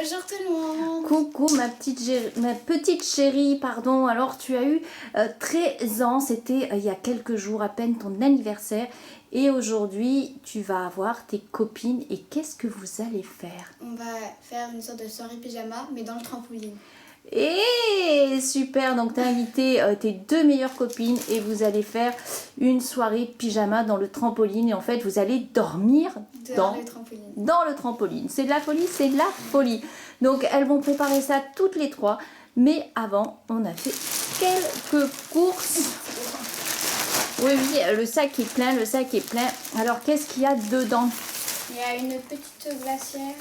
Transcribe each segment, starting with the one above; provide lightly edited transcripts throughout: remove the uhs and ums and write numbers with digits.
Bonjour tout le monde. Coucou ma petite chérie, pardon. Alors tu as eu 13 ans, c'était il y a quelques jours à peine ton anniversaire. Et aujourd'hui tu vas avoir tes copines et qu'est-ce que vous allez faire? On va faire une sorte de soirée pyjama mais dans le trampoline. Et super, donc tu as invité tes deux meilleures copines et vous allez faire une soirée pyjama dans le trampoline. Et en fait vous allez dormir dans le trampoline. C'est de la folie, c'est de la folie. Donc elles vont préparer ça toutes les trois. Mais avant, on a fait quelques courses. Oui, le sac est plein, le sac est plein. Alors qu'est-ce qu'il y a dedans? Il y a une petite glacière.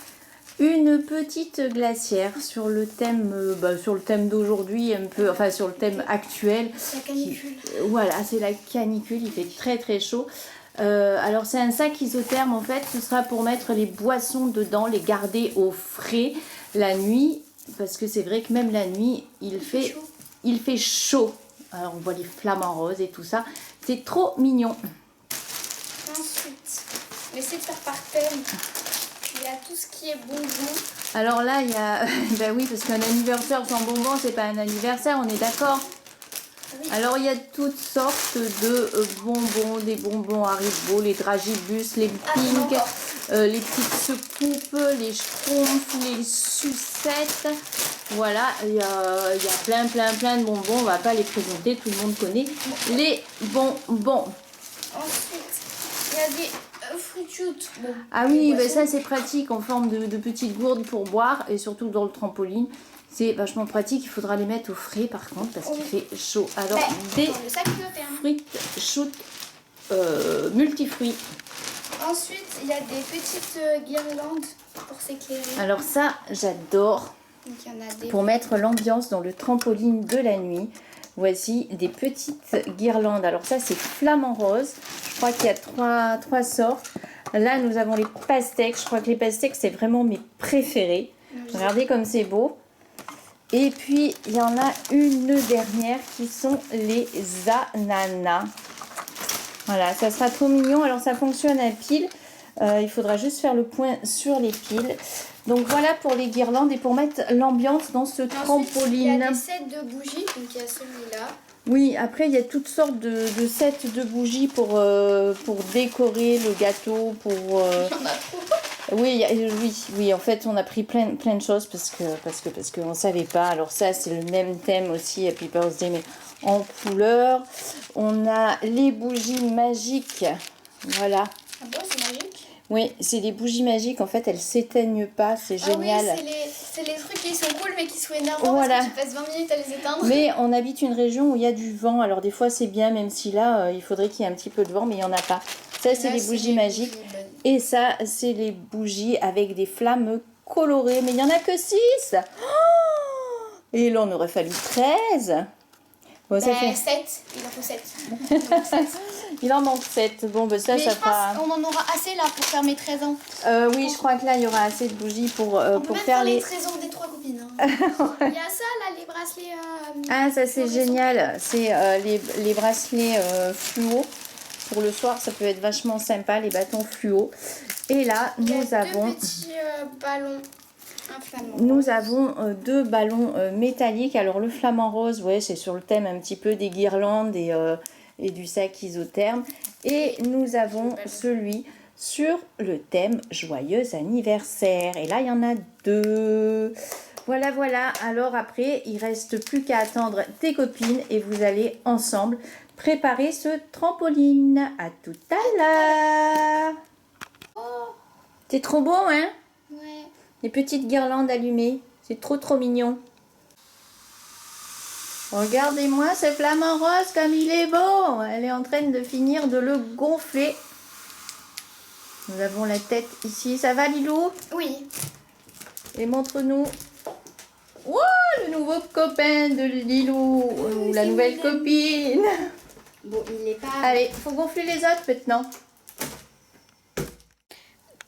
Une petite glacière sur le thème, d'aujourd'hui, un peu, enfin sur le thème actuel. La canicule. Voilà, c'est la canicule, il fait très très chaud. Alors c'est un sac isotherme en fait, ce sera pour mettre les boissons dedans, les garder au frais la nuit, parce que c'est vrai que même la nuit, il fait chaud. Alors on voit les flamants roses et tout ça, c'est trop mignon. Ensuite, on essaie de faire par thème. Il y a tout ce qui est bonbons. Alors là, il y a... ben oui, parce qu'un anniversaire sans bonbons, c'est pas un anniversaire, on est d'accord? Oui. Alors il y a toutes sortes de bonbons, des bonbons Haribo, les dragibus, les pink, les petites secoupes, les schtroumpfs, les sucettes. Voilà, il y a plein de bonbons, on va pas les présenter, tout le monde connaît les bonbons. Ensuite, il y a des fruit shoot. Bon, ah oui, ben ça c'est pratique en forme de petites gourdes pour boire et surtout dans le trampoline. C'est vachement pratique, il faudra les mettre au frais par contre parce qu'il fait chaud. Alors des fruits shoot multifruits. Ensuite, il y a des petites guirlandes pour s'éclairer. Alors ça, j'adore. Pour mettre l'ambiance dans le trampoline de la nuit. Voici des petites guirlandes. Alors ça, c'est flamant rose. Je crois qu'il y a trois sortes. Là, nous avons les pastèques. Je crois que les pastèques, c'est vraiment mes préférés. Regardez comme c'est beau. Et puis, il y en a une dernière qui sont les ananas. Voilà, ça sera trop mignon. Alors, ça fonctionne à pile. Il faudra juste faire le point sur les piles. Donc, voilà pour les guirlandes et pour mettre l'ambiance dans ce trampoline. Il y a des sets de bougies. Donc, il y a celui-là. Oui, après, il y a toutes sortes de sets de bougies pour décorer le gâteau. Il y en a trop. Oui, en fait, on a pris plein de choses parce qu'on ne savait pas. Alors ça, c'est le même thème aussi, Happy Birthday, mais en couleur. On a les bougies magiques. Voilà. Ah bon, c'est magique? Oui, c'est des bougies magiques. En fait, elles ne s'éteignent pas. C'est génial. Oui, c'est les trucs qui sont cool, mais qui sont énervants parce que tu passes 20 minutes à les éteindre. Mais on habite une région où il y a du vent. Alors des fois, c'est bien, même si là, il faudrait qu'il y ait un petit peu de vent, mais il n'y en a pas. Ça, c'est les bougies magiques. Et ça, c'est les bougies avec des flammes colorées. Mais il n'y en a que 6. Et là, on aurait fallu 13. Bon, ça fait 7. Il en faut 7. Il en manque 7. Bon, ben ça, mais ça fera... on en aura assez là pour faire mes 13 ans. Oui, je crois que là, il y aura assez de bougies pour faire les 13 ans des 3 copines. Hein. Il y a ça, là, les bracelets... Ah, ça, c'est génial. C'est les bracelets fluo. Pour le soir, ça peut être vachement sympa, les bâtons fluo. Et là, nous avons... deux petits ballons. Nous avons deux ballons métalliques. Alors, le flamant rose, ouais, c'est sur le thème un petit peu des guirlandes et du sac isotherme. Et nous avons celui sur le thème joyeux anniversaire. Et là, il y en a 2. Voilà. Alors après, il reste plus qu'à attendre tes copines et vous allez ensemble préparer ce trampoline. À tout à l'heure. C'est trop beau, hein? Ouais. Les petites guirlandes allumées. C'est trop mignon. Regardez-moi ce flamant rose comme il est beau. Elle est en train de finir de le gonfler. Nous avons la tête ici. Ça va, Lilou? Oui. Et montre-nous. Wow, le nouveau copain de Lilou. Ou la nouvelle copine. Bon, il n'est pas... Allez, faut gonfler les autres maintenant.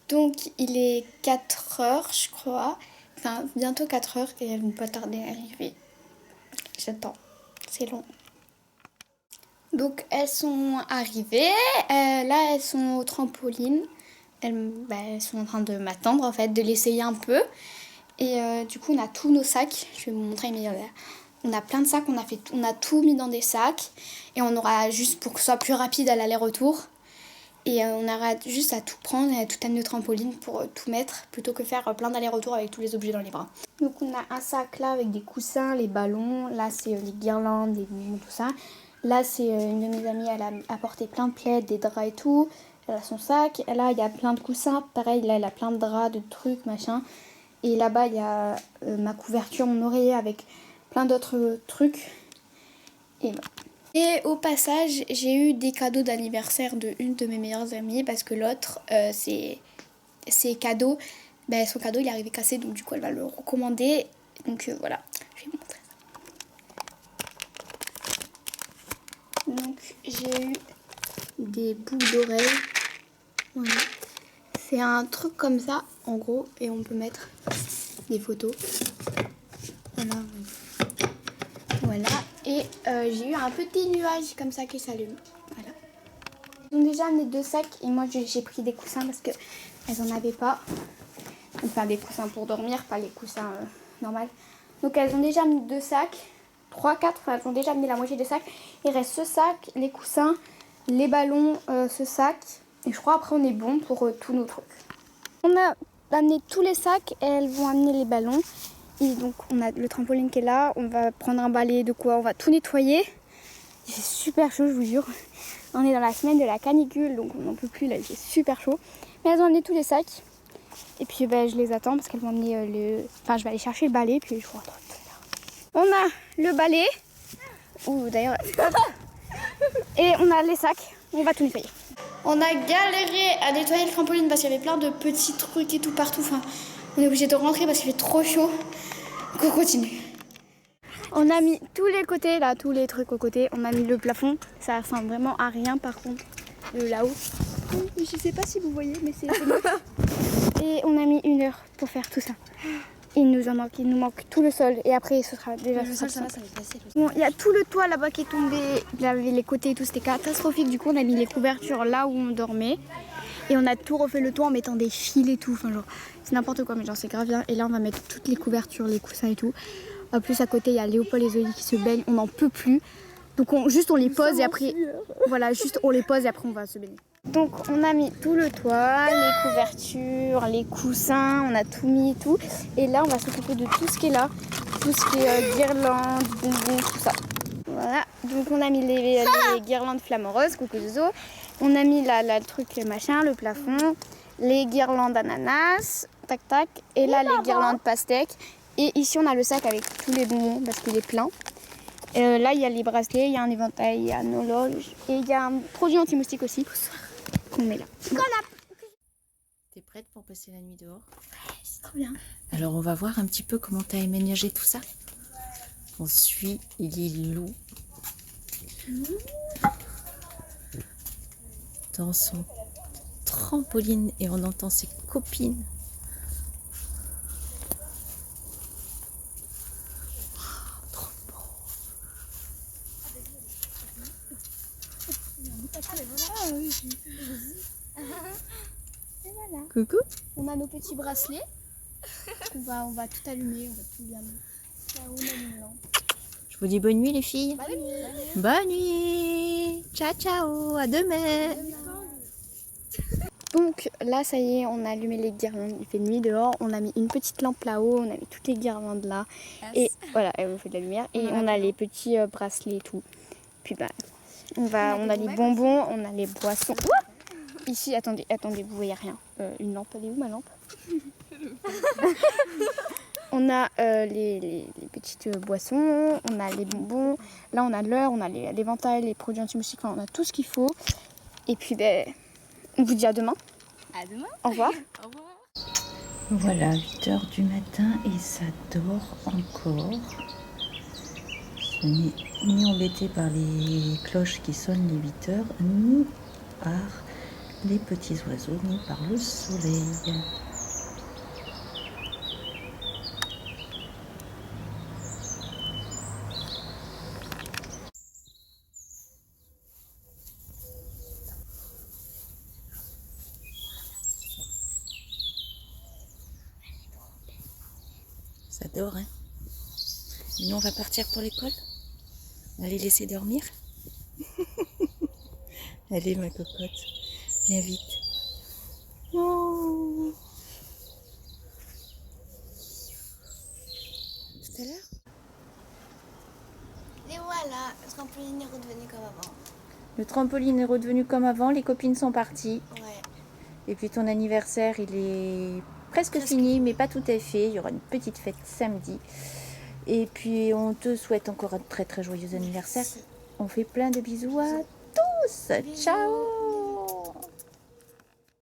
Donc, il est 4 heures, je crois. Enfin, bientôt 4 heures et elles vont pas tarder à arriver. J'attends. C'est long. Donc, elles sont arrivées. Là, elles sont au trampoline. Elles sont en train de m'attendre, en fait, de l'essayer un peu. Et du coup, on a tous nos sacs. Je vais vous montrer, mais on a plein de sacs. On a tout mis dans des sacs. Et on aura juste pour que ce soit plus rapide à l'aller-retour. Et on aura juste à tout prendre et à tout amener au trampoline pour tout mettre, plutôt que faire plein d'allers-retours avec tous les objets dans les bras. Donc on a un sac là avec des coussins, les ballons. Là, c'est les guirlandes, les bonbons, tout ça. Là, c'est une de mes amies, elle a apporté plein de plaids, des draps et tout. Elle a son sac. Et là, il y a plein de coussins. Pareil, là, elle a plein de draps, de trucs, machin. Et là-bas, il y a ma couverture, mon oreiller avec plein d'autres trucs. Et voilà. Et au passage, j'ai eu des cadeaux d'anniversaire de une de mes meilleures amies parce que l'autre, ses cadeaux, son cadeau il est arrivé cassé, donc du coup elle va le recommander. Donc voilà, je vais vous montrer ça. Donc j'ai eu des boucles d'oreilles. Voilà. C'est un truc comme ça en gros et on peut mettre des photos. Voilà. Voilà. Et j'ai eu un petit nuage comme ça qui s'allume. Voilà. Ils ont déjà amené 2 sacs et moi j'ai pris des coussins parce qu'elles en avaient pas. Enfin des coussins pour dormir, pas les coussins normaux. Donc elles ont déjà amené 2 sacs. 3, 4, enfin elles ont déjà amené la moitié des sacs. Il reste ce sac, les coussins, les ballons, ce sac. Et je crois après on est bon pour tous nos trucs. On a amené tous les sacs et elles vont amener les ballons. Et donc on a le trampoline qui est là, on va prendre un balai de quoi, on va tout nettoyer. Il fait super chaud, je vous jure. On est dans la semaine de la canicule, donc on n'en peut plus, là il fait super chaud. Mais elles ont amené tous les sacs. Et puis je les attends parce qu'elles vont amener Enfin je vais aller chercher le balai, puis je vous retrouve tout à l'heure. On a le balai. Ouh d'ailleurs. Et on a les sacs, on va tout nettoyer. On a galéré à nettoyer le trampoline parce qu'il y avait plein de petits trucs et tout partout. Enfin, on est obligé de rentrer parce qu'il fait trop chaud. Donc on continue. On a mis tous les côtés, là, tous les trucs aux côtés. On a mis le plafond. Ça ressemble vraiment à rien par contre, de là-haut. Je sais pas si vous voyez, mais c'est moche. Et on a mis 1 heure pour faire tout ça. Il nous manque tout le sol. Et après, ce sera déjà... Le sol, ça va être facile. Bon, il y a tout le toit là-bas qui est tombé. Il y avait les côtés et tout, c'était catastrophique. Du coup, on a mis les couvertures là où on dormait. Et on a tout refait le toit en mettant des fils et tout. Enfin, genre, c'est n'importe quoi, mais genre, c'est grave bien. Et là, on va mettre toutes les couvertures, les coussins et tout. En plus, à côté, il y a Léopold et Zoé qui se baignent. On n'en peut plus. Donc, on les pose et après... Voilà, juste on les pose et après, on va se baigner. Donc, on a mis tout le toit, les couvertures, les coussins. On a tout mis et tout. Et là, on va s'occuper de tout ce qui est là. Tout ce qui est guirlandes, bonbons, tout ça. Voilà. Donc, on a mis les guirlandes flamants roses, coucou Zozo. On a mis là le truc, le machin, le plafond. Les guirlandes ananas. Tac, tac. Et là, les guirlandes pastèques. Et ici, on a le sac avec tous les bonbons parce qu'il est plein. Là, il y a les bracelets, il y a un éventail, il y a un horloge. Et il y a un produit anti-moustique aussi qu'on met là. T'es prête pour passer la nuit dehors? Ouais, c'est trop bien. Alors, on va voir un petit peu comment t'as aménagé tout ça. On suit Lilou dans son trampoline et on entend ses copines. Et voilà. Coucou. On a nos petits bracelets. On va tout allumer, on va tout bien mettre. Là où on allume là. Je vous dis bonne nuit les filles. Bonne nuit. Bonne nuit. Ciao ciao. À demain. Donc là ça y est, on a allumé les guirlandes, il fait nuit dehors, on a mis une petite lampe là-haut, on a mis toutes les guirlandes là. Et voilà, on fait de la lumière. Et on a les petits bracelets et tout. Puis on a les bonbons, on a les boissons. Ici, attendez, vous voyez rien. Une lampe, elle est où ma lampe? On a les petites boissons, on a les bonbons. Là on a l'heure, on a l'éventail, les produits anti-moustiques, enfin, on a tout ce qu'il faut. Et puis on vous dit à demain. À demain. Au revoir. Au revoir. Voilà, 8h du matin et ça dort encore. On n'est ni embêté par les cloches qui sonnent les 8h, ni par les petits oiseaux, ni par le soleil. Ça dort, hein. Et nous, on va partir pour l'école. On va les laisser dormir. Allez, ma cocotte, viens vite. Oh. Tout à l'heure. Et voilà, le trampoline est redevenu comme avant. Le trampoline est redevenu comme avant, les copines sont parties. Ouais. Et puis ton anniversaire, il est presque fini, mais pas tout à fait. Il y aura une petite fête samedi. Et puis on te souhaite encore un très très joyeux anniversaire. On fait plein de bisous à tous. Bisous. Ciao.